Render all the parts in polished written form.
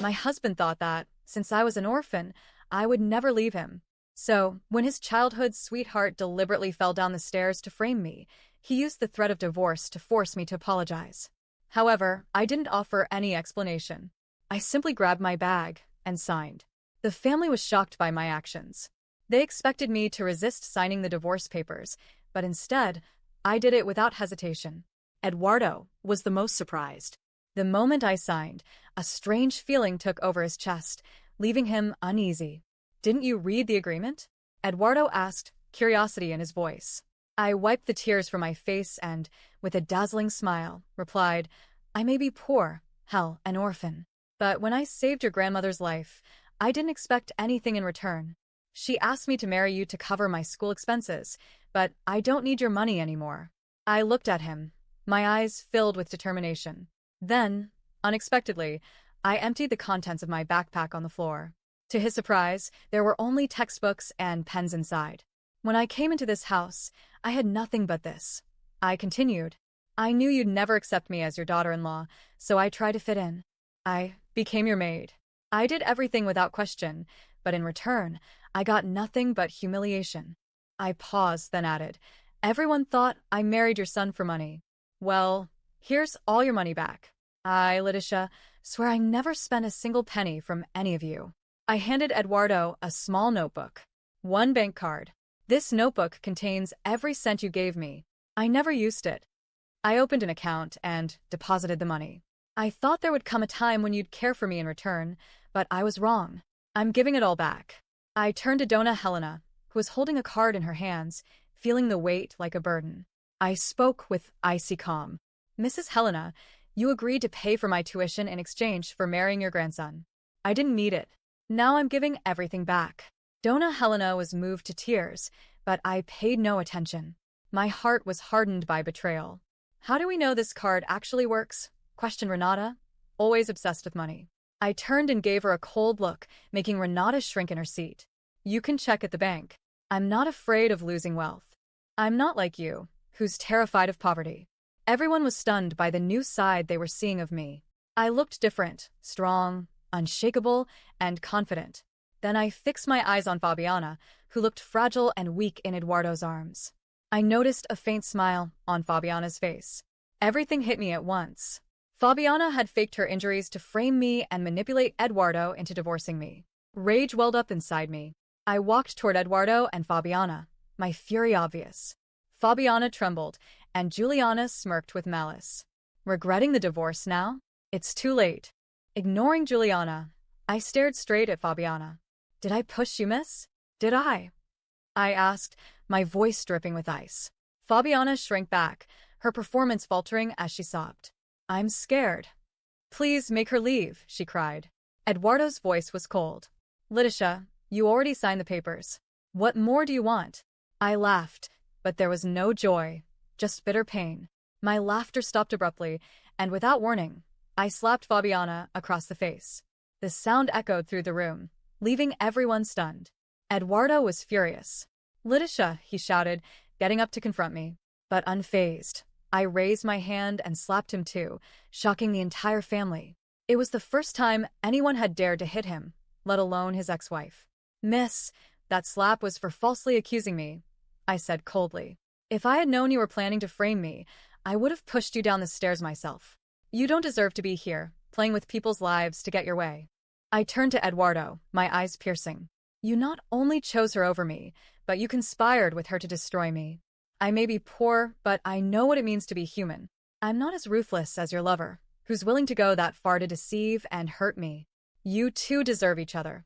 My husband thought that, since I was an orphan, I would never leave him. So, when his childhood sweetheart deliberately fell down the stairs to frame me, he used the threat of divorce to force me to apologize. However, I didn't offer any explanation. I simply grabbed my bag and signed. The family was shocked by my actions. They expected me to resist signing the divorce papers, but instead, I did it without hesitation. Eduardo was the most surprised. The moment I signed, a strange feeling took over his chest, leaving him uneasy. "Didn't you read the agreement?" Eduardo asked, curiosity in his voice. I wiped the tears from my face and, with a dazzling smile, replied, "I may be poor, hell, an orphan. But when I saved your grandmother's life, I didn't expect anything in return. She asked me to marry you to cover my school expenses, but I don't need your money anymore." I looked at him, my eyes filled with determination. Then, unexpectedly, I emptied the contents of my backpack on the floor. To his surprise, there were only textbooks and pens inside. "When I came into this house, I had nothing but this," I continued. "I knew you'd never accept me as your daughter-in-law, so I tried to fit in. I became your maid. I did everything without question, but in return, I got nothing but humiliation." I paused, then added, "Everyone thought I married your son for money. Well, here's all your money back. I, Letitia, swear I never spent a single penny from any of you." I handed Eduardo a small notebook. "One bank card. This notebook contains every cent you gave me. I never used it." I opened an account and deposited the money. "I thought there would come a time when you'd care for me in return, but I was wrong. I'm giving it all back." I turned to Dona Helena, who was holding a card in her hands, feeling the weight like a burden. I spoke with icy calm. "Mrs. Helena, you agreed to pay for my tuition in exchange for marrying your grandson. I didn't need it. Now I'm giving everything back." Dona Helena was moved to tears, but I paid no attention. My heart was hardened by betrayal. "How do we know this card actually works?" questioned Renata, always obsessed with money. I turned and gave her a cold look, making Renata shrink in her seat. "You can check at the bank. I'm not afraid of losing wealth. I'm not like you, who's terrified of poverty." Everyone was stunned by the new side they were seeing of me. I looked different, strong, unshakable, and confident. Then I fixed my eyes on Fabiana, who looked fragile and weak in Eduardo's arms. I noticed a faint smile on Fabiana's face. Everything hit me at once. Fabiana had faked her injuries to frame me and manipulate Eduardo into divorcing me. Rage welled up inside me. I walked toward Eduardo and Fabiana, my fury obvious. Fabiana trembled, and Juliana smirked with malice. "Regretting the divorce now? It's too late." Ignoring Juliana, I stared straight at Fabiana. "Did I push you, miss? Did I?" I asked, my voice dripping with ice. Fabiana shrank back, her performance faltering as she sobbed. "I'm scared." "Please make her leave," she cried. Eduardo's voice was cold. "Letitia, you already signed the papers. What more do you want?" I laughed, but there was no joy, just bitter pain. My laughter stopped abruptly, and without warning, I slapped Fabiana across the face. The sound echoed through the room, leaving everyone stunned. Eduardo was furious. "Letitia," he shouted, getting up to confront me. But unfazed, I raised my hand and slapped him too, shocking the entire family. It was the first time anyone had dared to hit him, let alone his ex-wife. "Miss, that slap was for falsely accusing me," I said coldly. "If I had known you were planning to frame me, I would have pushed you down the stairs myself. You don't deserve to be here, playing with people's lives to get your way." I turned to Eduardo, my eyes piercing. "You not only chose her over me, but you conspired with her to destroy me. I may be poor, but I know what it means to be human. I'm not as ruthless as your lover, who's willing to go that far to deceive and hurt me. You two deserve each other."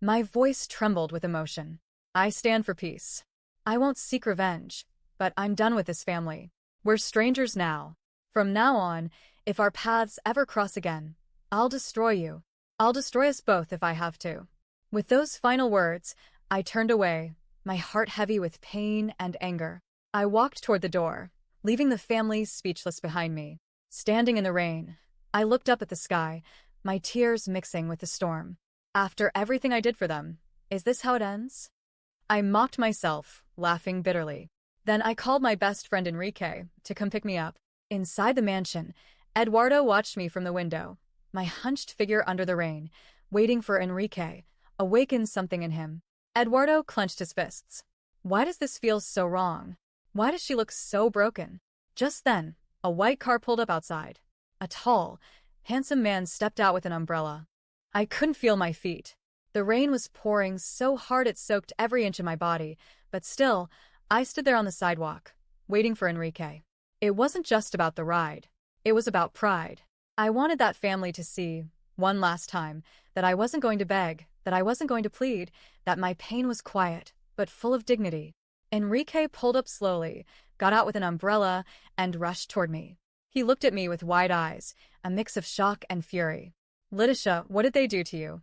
My voice trembled with emotion. "I stand for peace. I won't seek revenge, but I'm done with this family. We're strangers now. From now on, if our paths ever cross again, I'll destroy you. I'll destroy us both if I have to." With those final words, I turned away, my heart heavy with pain and anger. I walked toward the door, leaving the family speechless behind me. Standing in the rain, I looked up at the sky, my tears mixing with the storm. After everything I did for them, is this how it ends? I mocked myself, laughing bitterly. Then I called my best friend Enrique to come pick me up. Inside the mansion, Eduardo watched me from the window, my hunched figure under the rain, waiting for Enrique, awakened something in him. Eduardo clenched his fists. Why does this feel so wrong? Why does she look so broken? Just then, a white car pulled up outside. A tall, handsome man stepped out with an umbrella. I couldn't feel my feet. The rain was pouring so hard it soaked every inch of my body, but still, I stood there on the sidewalk, waiting for Enrique. It wasn't just about the ride. It was about pride. I wanted that family to see, one last time, that I wasn't going to beg, that I wasn't going to plead, that my pain was quiet, but full of dignity. Enrique pulled up slowly, got out with an umbrella, and rushed toward me. He looked at me with wide eyes, a mix of shock and fury. Letitia, what did they do to you?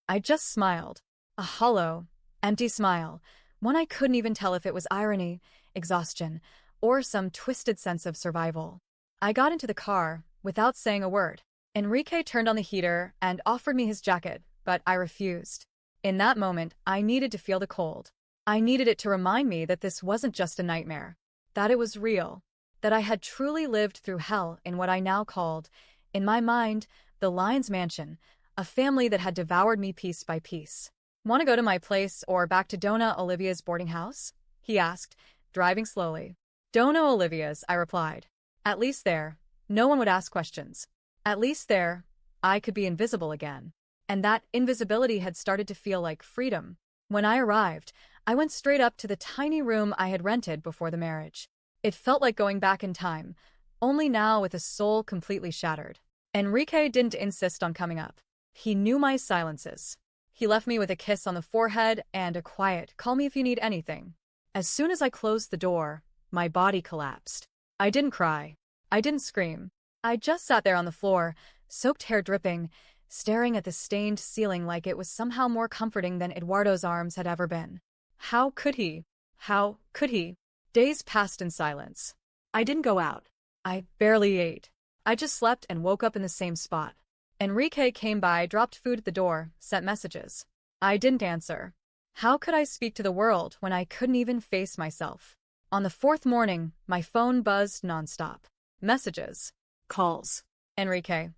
I just smiled. A hollow, empty smile, one I couldn't even tell if it was irony, exhaustion, or some twisted sense of survival. I got into the car, without saying a word. Enrique turned on the heater and offered me his jacket, but I refused. In that moment, I needed to feel the cold. I needed it to remind me that this wasn't just a nightmare, that it was real, that I had truly lived through hell in what I now called, in my mind, the Lion's Mansion, a family that had devoured me piece by piece. Want to go to my place or back to Dona Olivia's boarding house? He asked, driving slowly. Dona Olivia's, I replied. At least there, no one would ask questions. At least there, I could be invisible again. And that invisibility had started to feel like freedom. When I arrived, I went straight up to the tiny room I had rented before the marriage. It felt like going back in time, only now with a soul completely shattered. Enrique didn't insist on coming up. He knew my silences. He left me with a kiss on the forehead and a quiet, call me if you need anything. As soon as I closed the door, my body collapsed. I didn't cry. I didn't scream. I just sat there on the floor, soaked hair dripping, staring at the stained ceiling like it was somehow more comforting than Eduardo's arms had ever been. How could he? How could he? Days passed in silence. I didn't go out. I barely ate. I just slept and woke up in the same spot. Enrique came by, dropped food at the door, sent messages. I didn't answer. How could I speak to the world when I couldn't even face myself? On the fourth morning, my phone buzzed nonstop. Messages. Calls. Enrique.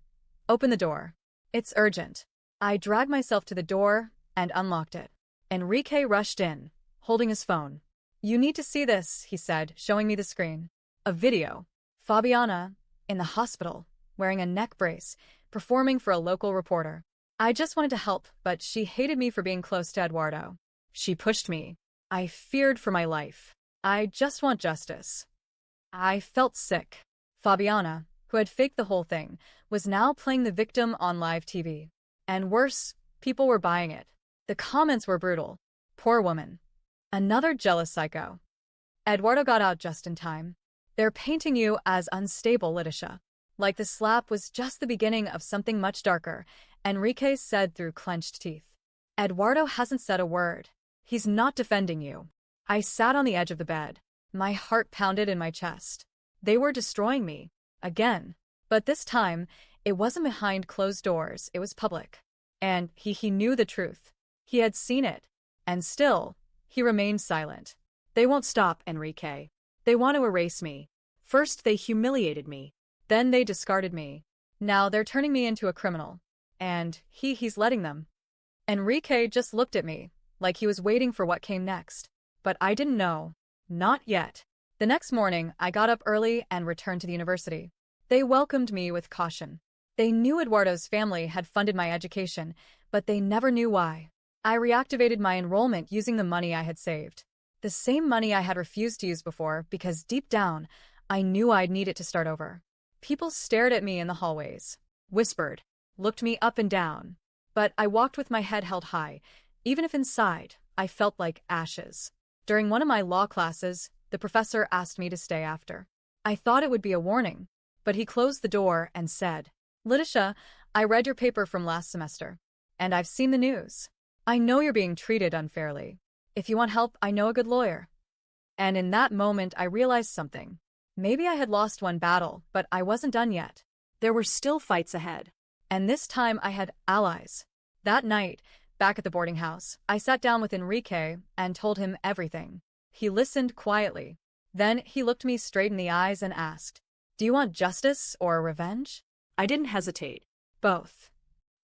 Open the door. It's urgent. I dragged myself to the door and unlocked it. Enrique rushed in, holding his phone. You need to see this, he said, showing me the screen. A video. Fabiana, in the hospital, wearing a neck brace, performing for a local reporter. I just wanted to help, but she hated me for being close to Eduardo. She pushed me. I feared for my life. I just want justice. I felt sick. Fabiana, who had faked the whole thing, was now playing the victim on live TV. And worse, people were buying it. The comments were brutal. Poor woman. Another jealous psycho. Eduardo got out just in time. They're painting you as unstable, Letitia. Like the slap was just the beginning of something much darker, Enrique said through clenched teeth. Eduardo hasn't said a word. He's not defending you. I sat on the edge of the bed. My heart pounded in my chest. They were destroying me. Again. But this time, it wasn't behind closed doors, it was public. And he knew the truth. He had seen it. And still, he remained silent. They won't stop, Enrique. They want to erase me. First they humiliated me. Then they discarded me. Now they're turning me into a criminal. And he's letting them. Enrique just looked at me, like he was waiting for what came next. But I didn't know. Not yet. The next morning, I got up early and returned to the university. They welcomed me with caution. They knew Eduardo's family had funded my education, but they never knew why. I reactivated my enrollment using the money I had saved. The same money I had refused to use before because deep down, I knew I'd need it to start over. People stared at me in the hallways, whispered, looked me up and down. But I walked with my head held high, even if inside, I felt like ashes. During one of my law classes, the professor asked me to stay after. I thought it would be a warning, but he closed the door and said, Letitia, I read your paper from last semester, and I've seen the news. I know you're being treated unfairly. If you want help, I know a good lawyer. And in that moment, I realized something. Maybe I had lost one battle, but I wasn't done yet. There were still fights ahead. And this time I had allies. That night, back at the boarding house, I sat down with Enrique and told him everything. He listened quietly. Then he looked me straight in the eyes and asked, Do you want justice or revenge? I didn't hesitate. Both.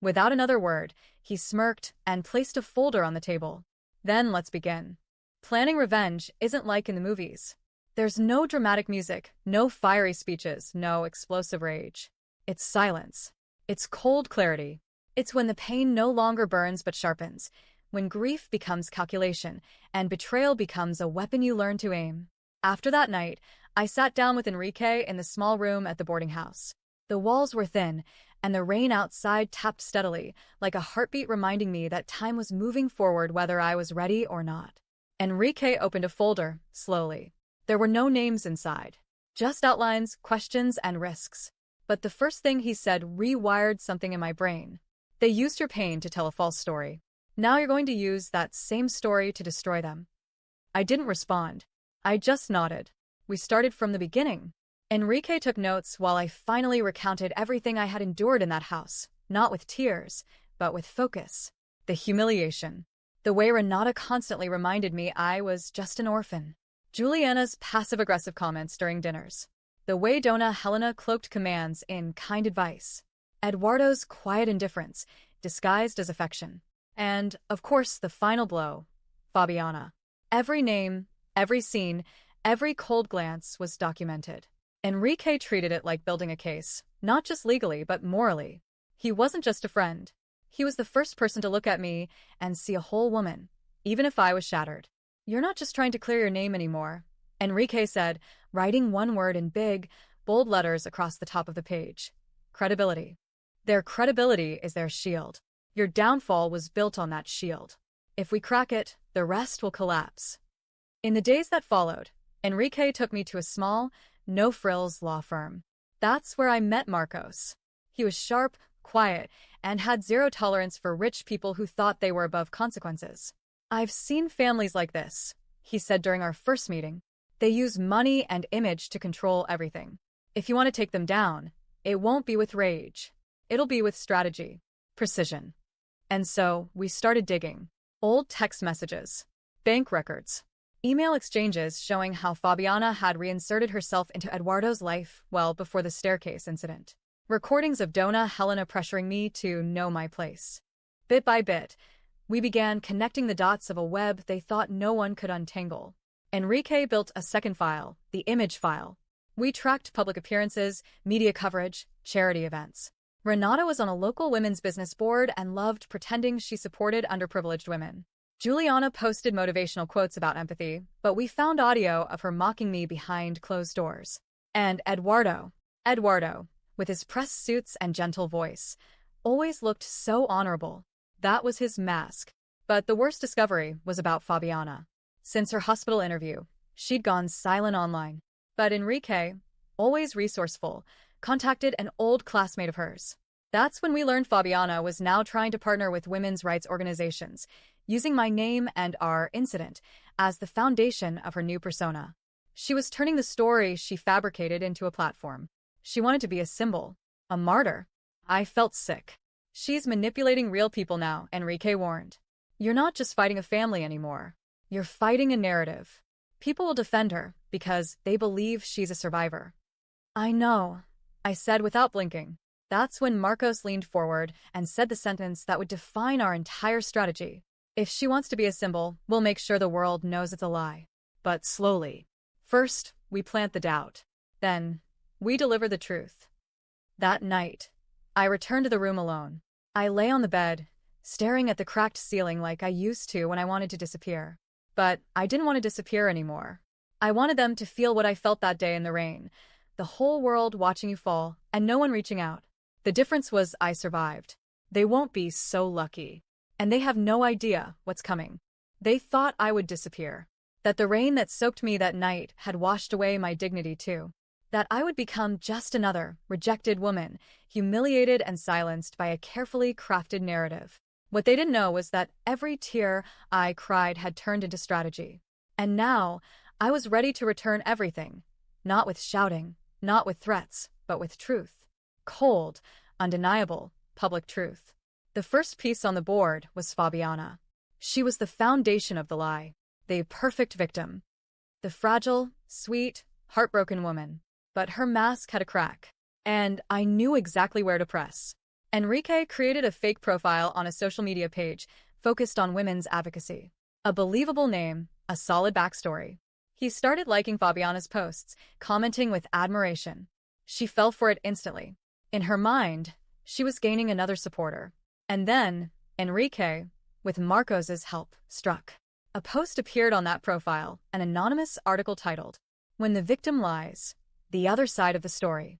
Without another word, he smirked and placed a folder on the table. Then let's begin. Planning revenge isn't like in the movies. There's no dramatic music, no fiery speeches, no explosive rage. It's silence. It's cold clarity. It's when the pain no longer burns but sharpens, when grief becomes calculation, and betrayal becomes a weapon you learn to aim. After that night, I sat down with Enrique in the small room at the boarding house. The walls were thin, and the rain outside tapped steadily, like a heartbeat reminding me that time was moving forward whether I was ready or not. Enrique opened a folder, slowly. There were no names inside, just outlines, questions, and risks. But the first thing he said rewired something in my brain. They used your pain to tell a false story. Now you're going to use that same story to destroy them. I didn't respond. I just nodded. We started from the beginning. Enrique took notes while I finally recounted everything I had endured in that house, not with tears, but with focus. The humiliation. The way Renata constantly reminded me I was just an orphan. Juliana's passive-aggressive comments during dinners. The way Dona Helena cloaked commands in kind advice. Eduardo's quiet indifference, disguised as affection. And, of course, the final blow. Fabiana. Every name, every scene, every cold glance was documented. Enrique treated it like building a case, not just legally but morally. He wasn't just a friend. He was the first person to look at me and see a whole woman, even if I was shattered. You're not just trying to clear your name anymore, Enrique said, writing one word in big, bold letters across the top of the page. Credibility. Their credibility is their shield. Your downfall was built on that shield. If we crack it, the rest will collapse. In the days that followed, Enrique took me to a small, no-frills law firm. That's where I met Marcos. He was sharp, quiet, and had zero tolerance for rich people who thought they were above consequences. I've seen families like this, he said during our first meeting. They use money and image to control everything. If you want to take them down, it won't be with rage. It'll be with strategy, precision. And so, we started digging. Old text messages, bank records, email exchanges showing how Fabiana had reinserted herself into Eduardo's life well before the staircase incident. Recordings of Dona Helena pressuring me to know my place. Bit by bit, we began connecting the dots of a web they thought no one could untangle. Enrique built a second file, the image file. We tracked public appearances, media coverage, charity events. Renata was on a local women's business board and loved pretending she supported underprivileged women. Juliana posted motivational quotes about empathy, but we found audio of her mocking me behind closed doors. And Eduardo, with his press suits and gentle voice, always looked so honorable. That was his mask. But the worst discovery was about Fabiana. Since her hospital interview, she'd gone silent online. But Enrique, always resourceful, contacted an old classmate of hers. That's when we learned Fabiana was now trying to partner with women's rights organizations, using my name and our incident as the foundation of her new persona. She was turning the story she fabricated into a platform. She wanted to be a symbol, a martyr. I felt sick. She's manipulating real people now, Enrique warned. You're not just fighting a family anymore. You're fighting a narrative. People will defend her because they believe she's a survivor. I know, I said without blinking. That's when Marcos leaned forward and said the sentence that would define our entire strategy. If she wants to be a symbol, we'll make sure the world knows it's a lie. But slowly. First, we plant the doubt. Then, we deliver the truth. That night, I returned to the room alone. I lay on the bed, staring at the cracked ceiling like I used to when I wanted to disappear. But I didn't want to disappear anymore. I wanted them to feel what I felt that day in the rain. The whole world watching you fall, and no one reaching out. The difference was I survived. They won't be so lucky. And they have no idea what's coming. They thought I would disappear. That the rain that soaked me that night had washed away my dignity too. That I would become just another rejected woman, humiliated and silenced by a carefully crafted narrative. What they didn't know was that every tear I cried had turned into strategy. And now, I was ready to return everything. Not with shouting, not with threats, but with truth. Cold, undeniable, public truth. The first piece on the board was Fabiana. She was the foundation of the lie, the perfect victim. The fragile, sweet, heartbroken woman. But her mask had a crack, and I knew exactly where to press. Enrique created a fake profile on a social media page focused on women's advocacy. A believable name, a solid backstory. He started liking Fabiana's posts, commenting with admiration. She fell for it instantly. In her mind, she was gaining another supporter. And then, Enrique, with Marcos's help, struck. A post appeared on that profile, an anonymous article titled, "When the Victim Lies, the Other Side of the Story."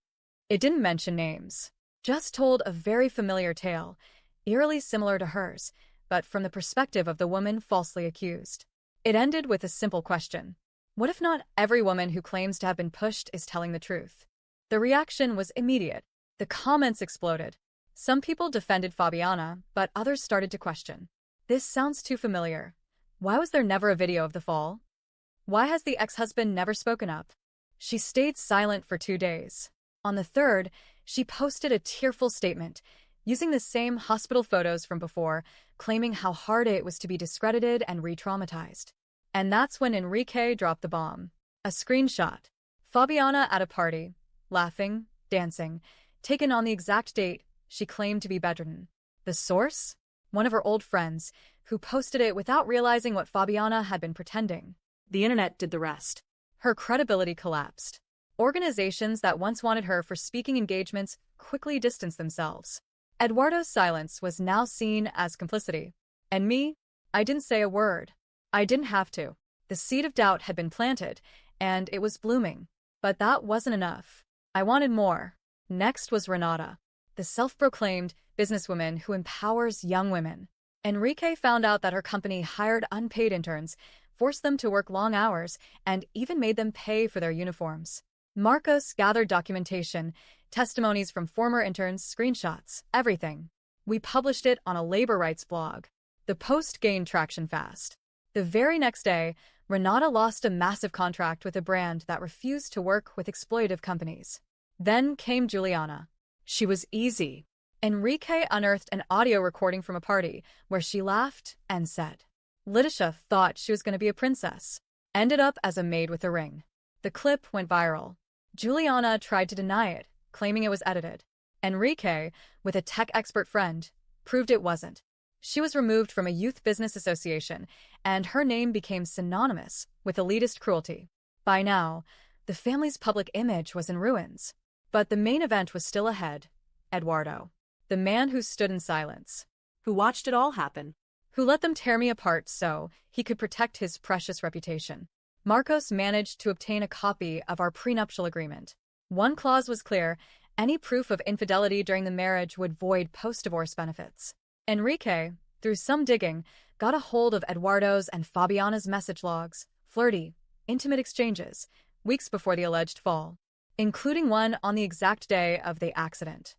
It didn't mention names, just told a very familiar tale, eerily similar to hers, but from the perspective of the woman falsely accused. It ended with a simple question. What if not every woman who claims to have been pushed is telling the truth? The reaction was immediate. The comments exploded. Some people defended Fabiana, but others started to question. This sounds too familiar. Why was there never a video of the fall? Why has the ex-husband never spoken up? She stayed silent for 2 days. On the third, she posted a tearful statement, using the same hospital photos from before, claiming how hard it was to be discredited and re-traumatized. And that's when Enrique dropped the bomb. A screenshot. Fabiana at a party, laughing, dancing, taken on the exact date she claimed to be bedridden. The source? One of her old friends, who posted it without realizing what Fabiana had been pretending. The internet did the rest. Her credibility collapsed. Organizations that once wanted her for speaking engagements quickly distanced themselves. Eduardo's silence was now seen as complicity. And me? I didn't say a word. I didn't have to. The seed of doubt had been planted, and it was blooming. But that wasn't enough. I wanted more. Next was Renata, the self-proclaimed businesswoman who empowers young women. Enrique found out that her company hired unpaid interns, forced them to work long hours, and even made them pay for their uniforms. Marcos gathered documentation, testimonies from former interns, screenshots, everything. We published it on a labor rights blog. The post gained traction fast. The very next day, Renata lost a massive contract with a brand that refused to work with exploitative companies. Then came Juliana. She was easy. Enrique unearthed an audio recording from a party where she laughed and said, Letitia thought she was going to be a princess. Ended up as a maid with a ring. The clip went viral. Juliana tried to deny it, claiming it was edited. Enrique, with a tech expert friend, proved it wasn't. She was removed from a youth business association, and her name became synonymous with elitist cruelty. By now, the family's public image was in ruins. But the main event was still ahead. Eduardo. The man who stood in silence. Who watched it all happen. Who let them tear me apart so he could protect his precious reputation. Marcos managed to obtain a copy of our prenuptial agreement. One clause was clear: any proof of infidelity during the marriage would void post-divorce benefits. Enrique, through some digging, got a hold of Eduardo's and Fabiana's message logs, flirty, intimate exchanges, weeks before the alleged fall, including one on the exact day of the accident.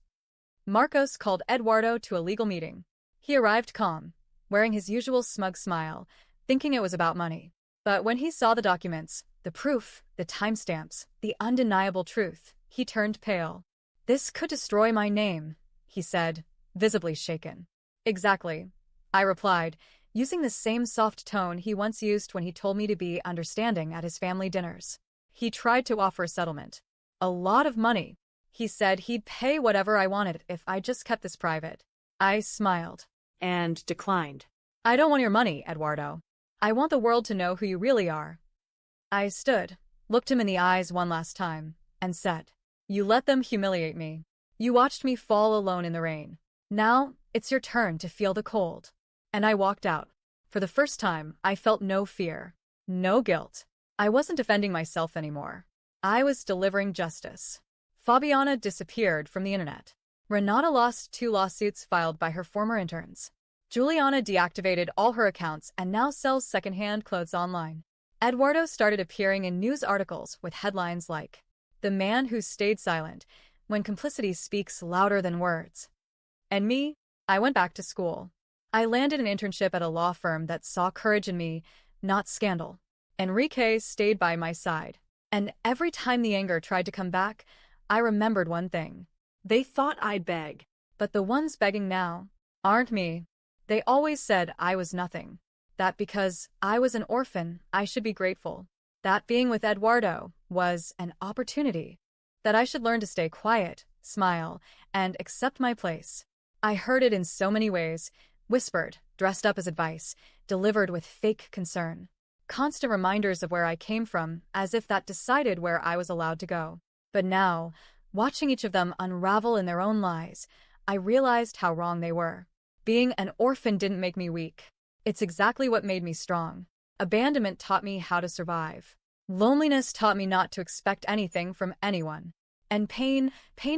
Marcos called Eduardo to a legal meeting. He arrived calm, wearing his usual smug smile, thinking it was about money. But when he saw the documents, the proof, the timestamps, the undeniable truth, he turned pale. "This could destroy my name," he said, visibly shaken. "Exactly," I replied, using the same soft tone he once used when he told me to be understanding at his family dinners. He tried to offer a settlement. "A lot of money." He said he'd pay whatever I wanted if I just kept this private. I smiled. And declined. "I don't want your money, Eduardo. I want the world to know who you really are." I stood, looked him in the eyes one last time, and said, "You let them humiliate me. You watched me fall alone in the rain. Now, it's your turn to feel the cold." And I walked out. For the first time, I felt no fear, no guilt. I wasn't defending myself anymore. I was delivering justice. Fabiana disappeared from the internet. Renata lost 2 lawsuits filed by her former interns. Juliana deactivated all her accounts and now sells secondhand clothes online. Eduardo started appearing in news articles with headlines like, "The Man Who Stayed Silent, When Complicity Speaks Louder Than Words." And me, I went back to school. I landed an internship at a law firm that saw courage in me, not scandal. Enrique stayed by my side. And every time the anger tried to come back, I remembered one thing. They thought I'd beg. But the ones begging now aren't me. They always said I was nothing. That because I was an orphan, I should be grateful. That being with Eduardo was an opportunity. That I should learn to stay quiet, smile, and accept my place. I heard it in so many ways, whispered, dressed up as advice, delivered with fake concern. Constant reminders of where I came from, as if that decided where I was allowed to go. But now, watching each of them unravel in their own lies, I realized how wrong they were. Being an orphan didn't make me weak. It's exactly what made me strong. Abandonment taught me how to survive. Loneliness taught me not to expect anything from anyone. And pain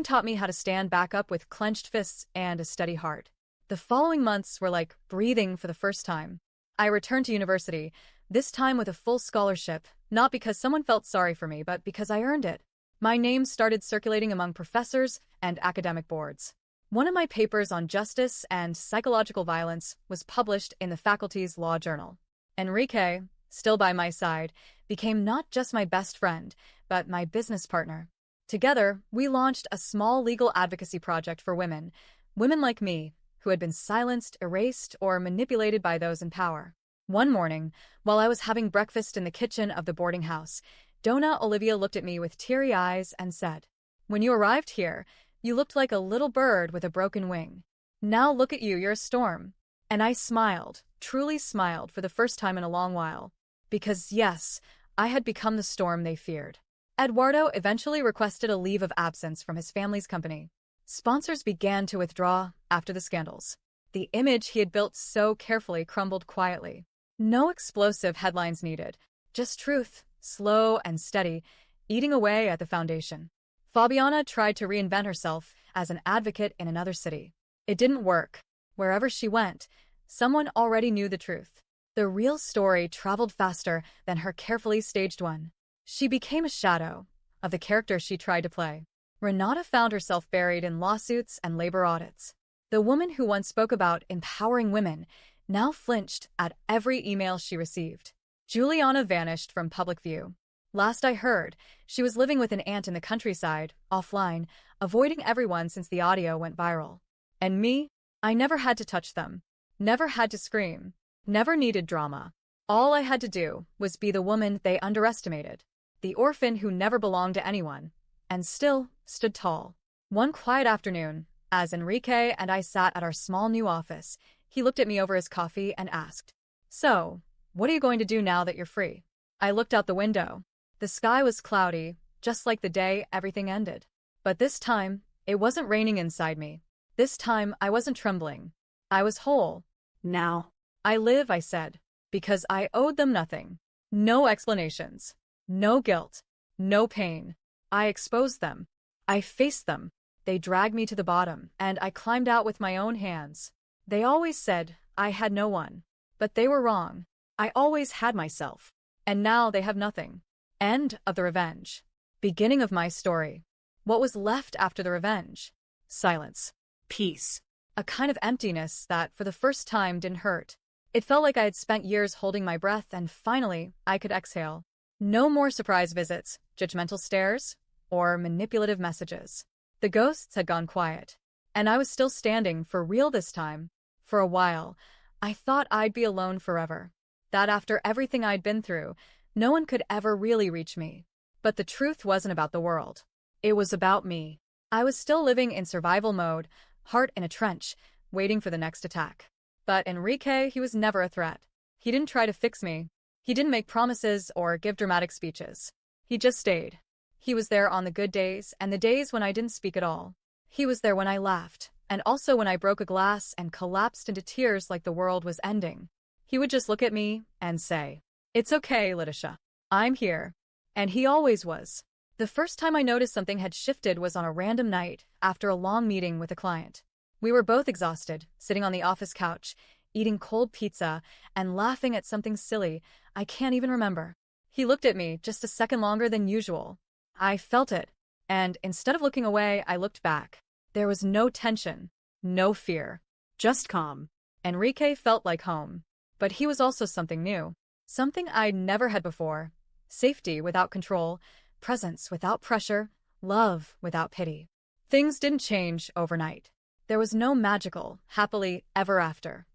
taught me how to stand back up with clenched fists and a steady heart. The following months were like breathing for the first time. I returned to university, this time with a full scholarship, not because someone felt sorry for me, but because I earned it. My name started circulating among professors and academic boards. One of my papers on justice and psychological violence was published in the faculty's law journal. Enrique, still by my side, became not just my best friend, but my business partner. Together, we launched a small legal advocacy project for women like me, who had been silenced, erased, or manipulated by those in power. One morning, while I was having breakfast in the kitchen of the boarding house, Donna Olivia looked at me with teary eyes and said, "When you arrived here, you looked like a little bird with a broken wing. Now look at you, you're a storm." And I smiled, truly smiled for the first time in a long while. Because yes, I had become the storm they feared. Eduardo eventually requested a leave of absence from his family's company. Sponsors began to withdraw after the scandals. The image he had built so carefully crumbled quietly. No explosive headlines needed, just truth, slow and steady, eating away at the foundation. Fabiana tried to reinvent herself as an advocate in another city. It didn't work. Wherever she went, someone already knew the truth. The real story traveled faster than her carefully staged one. She became a shadow of the character she tried to play. Renata found herself buried in lawsuits and labor audits. The woman who once spoke about empowering women now flinched at every email she received. Juliana vanished from public view. Last I heard, she was living with an aunt in the countryside, offline, avoiding everyone since the audio went viral. And me? I never had to touch them. Never had to scream. Never needed drama. All I had to do was be the woman they underestimated. The orphan who never belonged to anyone, and still stood tall. One quiet afternoon, as Enrique and I sat at our small new office, he looked at me over his coffee and asked, "So, what are you going to do now that you're free?" I looked out the window. The sky was cloudy, just like the day everything ended. But this time, it wasn't raining inside me. This time, I wasn't trembling. I was whole. "Now I live," I said, because I owed them nothing. No explanations. No guilt. No pain. I exposed them. I faced them. They dragged me to the bottom, and I climbed out with my own hands. They always said I had no one. But they were wrong. I always had myself. And now they have nothing. End of the revenge. Beginning of my story. What was left after the revenge? Silence. Peace. A kind of emptiness that, for the first time, didn't hurt. It felt like I had spent years holding my breath, and finally, I could exhale. No more surprise visits, judgmental stares, or manipulative messages. The ghosts had gone quiet. And I was still standing, for real this time. For a while, I thought I'd be alone forever. That after everything I'd been through, no one could ever really reach me. But the truth wasn't about the world. It was about me. I was still living in survival mode, heart in a trench, waiting for the next attack. But Enrique, he was never a threat. He didn't try to fix me. He didn't make promises or give dramatic speeches. He just stayed. He was there on the good days and the days when I didn't speak at all. He was there when I laughed, and also when I broke a glass and collapsed into tears like the world was ending. He would just look at me and say, "It's okay, Letitia. I'm here." And he always was. The first time I noticed something had shifted was on a random night after a long meeting with a client. We were both exhausted, sitting on the office couch, eating cold pizza, and laughing at something silly I can't even remember. He looked at me just a second longer than usual. I felt it, and instead of looking away, I looked back. There was no tension, no fear, just calm. Enrique felt like home, but he was also something new, something I'd never had before. Safety without control, presence without pressure, love without pity. Things didn't change overnight. There was no magical, happily ever after.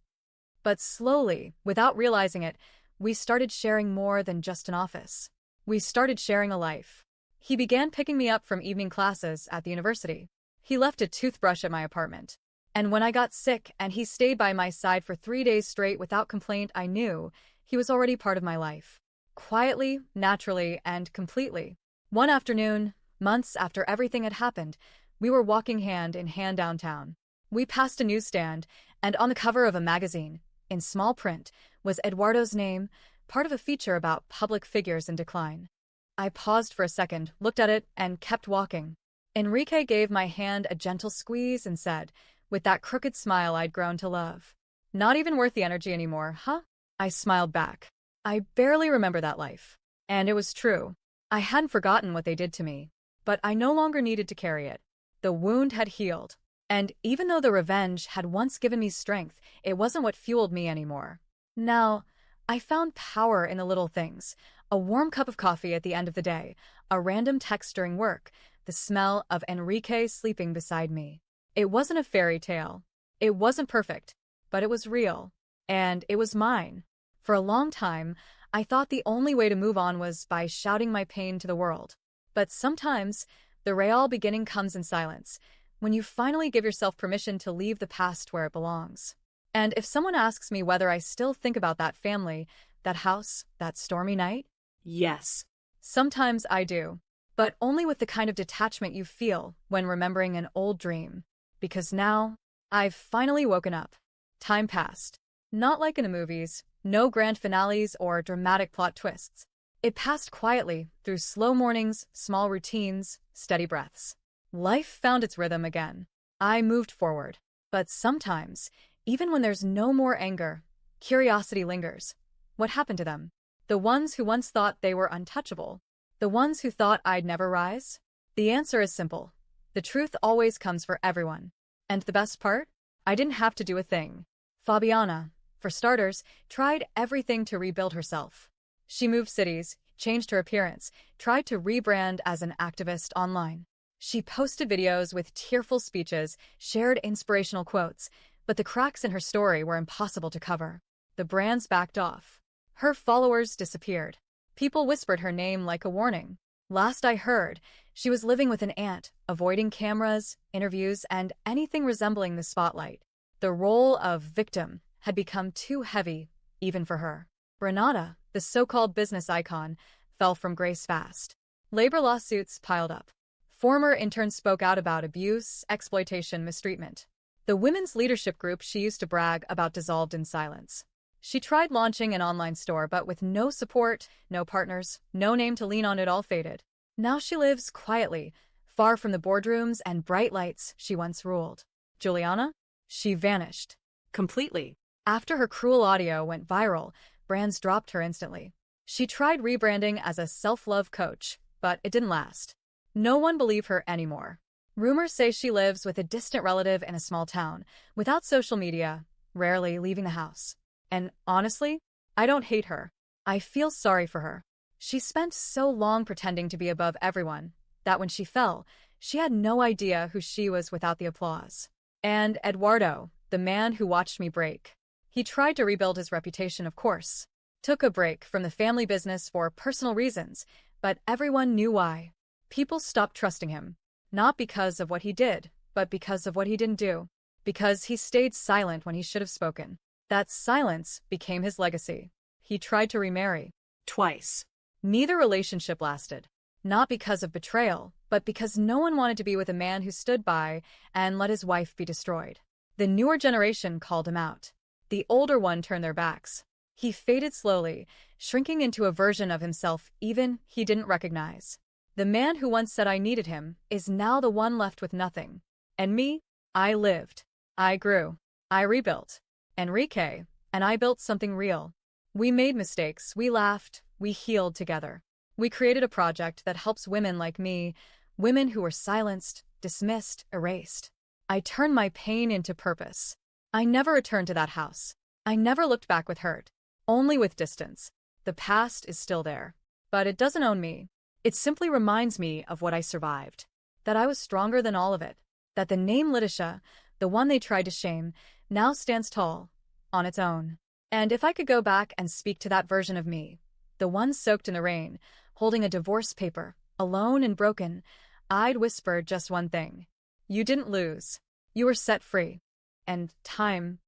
But slowly, without realizing it, we started sharing more than just an office. We started sharing a life. He began picking me up from evening classes at the university. He left a toothbrush at my apartment. And when I got sick and he stayed by my side for 3 days straight without complaint, I knew he was already part of my life. Quietly, naturally, and completely. One afternoon, months after everything had happened, we were walking hand in hand downtown. We passed a newsstand, and on the cover of a magazine, in small print, was Eduardo's name, part of a feature about public figures in decline. I paused for a second, looked at it, and kept walking. Enrique gave my hand a gentle squeeze and said, with that crooked smile I'd grown to love, "Not even worth the energy anymore, huh?" I smiled back. I barely remember that life. And it was true. I hadn't forgotten what they did to me. But I no longer needed to carry it. The wound had healed. And even though the revenge had once given me strength, it wasn't what fueled me anymore. Now, I found power in the little things. A warm cup of coffee at the end of the day, a random text during work, the smell of Enrique sleeping beside me. It wasn't a fairy tale. It wasn't perfect, but it was real. And it was mine. For a long time, I thought the only way to move on was by shouting my pain to the world. But sometimes, the real beginning comes in silence, when you finally give yourself permission to leave the past where it belongs. And if someone asks me whether I still think about that family, that house, that stormy night, yes. Sometimes I do. But only with the kind of detachment you feel when remembering an old dream. Because now, I've finally woken up. Time passed. Not like in the movies, no grand finales or dramatic plot twists. It passed quietly, through slow mornings, small routines, steady breaths. Life found its rhythm again. I moved forward. But sometimes, even when there's no more anger, curiosity lingers. What happened to them? The ones who once thought they were untouchable. The ones who thought I'd never rise? The answer is simple. The truth always comes for everyone. And the best part? I didn't have to do a thing. Fabiana, for starters, tried everything to rebuild herself. She moved cities, changed her appearance, tried to rebrand as an activist online. She posted videos with tearful speeches, shared inspirational quotes, but the cracks in her story were impossible to cover. The brands backed off. Her followers disappeared. People whispered her name like a warning. Last I heard, she was living with an aunt, avoiding cameras, interviews, and anything resembling the spotlight. The role of victim had become too heavy, even for her. Renata, the so-called business icon, fell from grace fast. Labor lawsuits piled up. Former interns spoke out about abuse, exploitation, mistreatment. The women's leadership group she used to brag about dissolved in silence. She tried launching an online store, but with no support, no partners, no name to lean on, it all faded. Now she lives quietly, far from the boardrooms and bright lights she once ruled. Juliana? She vanished. Completely. After her cruel audio went viral, brands dropped her instantly. She tried rebranding as a self-love coach, but it didn't last. No one believed her anymore. Rumors say she lives with a distant relative in a small town, without social media, rarely leaving the house. And honestly, I don't hate her. I feel sorry for her. She spent so long pretending to be above everyone, that when she fell, she had no idea who she was without the applause. And Eduardo, the man who watched me break. He tried to rebuild his reputation, of course. Took a break from the family business for personal reasons, but everyone knew why. People stopped trusting him. Not because of what he did, but because of what he didn't do. Because he stayed silent when he should have spoken. That silence became his legacy. He tried to remarry. Twice. Neither relationship lasted. Not because of betrayal, but because no one wanted to be with a man who stood by and let his wife be destroyed. The newer generation called him out. The older one turned their backs. He faded slowly, shrinking into a version of himself even he didn't recognize. The man who once said I needed him is now the one left with nothing. And me? I lived. I grew. I rebuilt. Enrique and I built something real. We made mistakes, we laughed, we healed together. We created a project that helps women like me, women who were silenced, dismissed, erased. I turned my pain into purpose. I never returned to that house. I never looked back with hurt, only with distance. The past is still there, but it doesn't own me. It simply reminds me of what I survived, that I was stronger than all of it, that the name Letitia, the one they tried to shame, now stands tall, on its own. And if I could go back and speak to that version of me, the one soaked in the rain, holding a divorce paper, alone and broken, I'd whisper just one thing. You didn't lose. You were set free. And time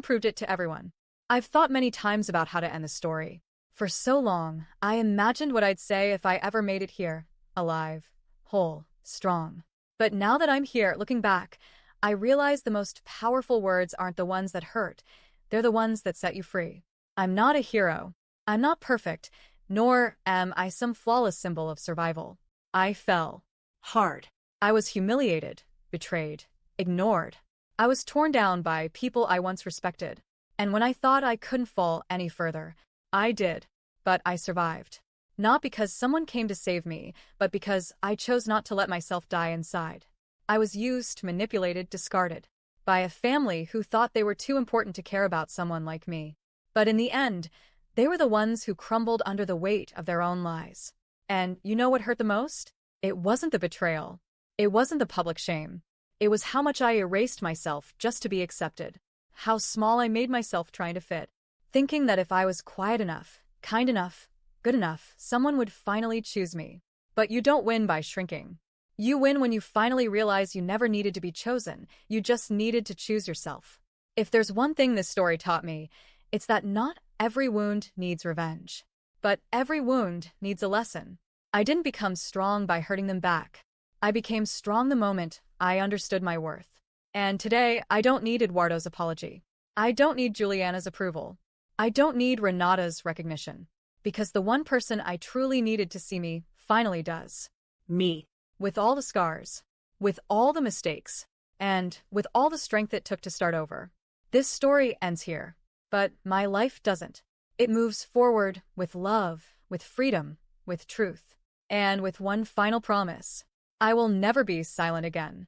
proved it to everyone. I've thought many times about how to end the story. For so long, I imagined what I'd say if I ever made it here, alive, whole, strong. But now that I'm here, looking back, I realize the most powerful words aren't the ones that hurt, they're the ones that set you free. I'm not a hero. I'm not perfect, nor am I some flawless symbol of survival. I fell. Hard. I was humiliated, betrayed, ignored. I was torn down by people I once respected. And when I thought I couldn't fall any further, I did. But I survived. Not because someone came to save me, but because I chose not to let myself die inside. I was used, manipulated, discarded. By a family who thought they were too important to care about someone like me. But in the end, they were the ones who crumbled under the weight of their own lies. And you know what hurt the most? It wasn't the betrayal. It wasn't the public shame. It was how much I erased myself just to be accepted. How small I made myself trying to fit. Thinking that if I was quiet enough, kind enough, good enough, someone would finally choose me. But you don't win by shrinking. You win when you finally realize you never needed to be chosen, you just needed to choose yourself. If there's one thing this story taught me, it's that not every wound needs revenge. But every wound needs a lesson. I didn't become strong by hurting them back. I became strong the moment I understood my worth. And today, I don't need Eduardo's apology. I don't need Juliana's approval. I don't need Renata's recognition. Because the one person I truly needed to see me finally does. Me. With all the scars. With all the mistakes. And with all the strength it took to start over. This story ends here. But my life doesn't. It moves forward with love, with freedom, with truth. And with one final promise. I will never be silent again.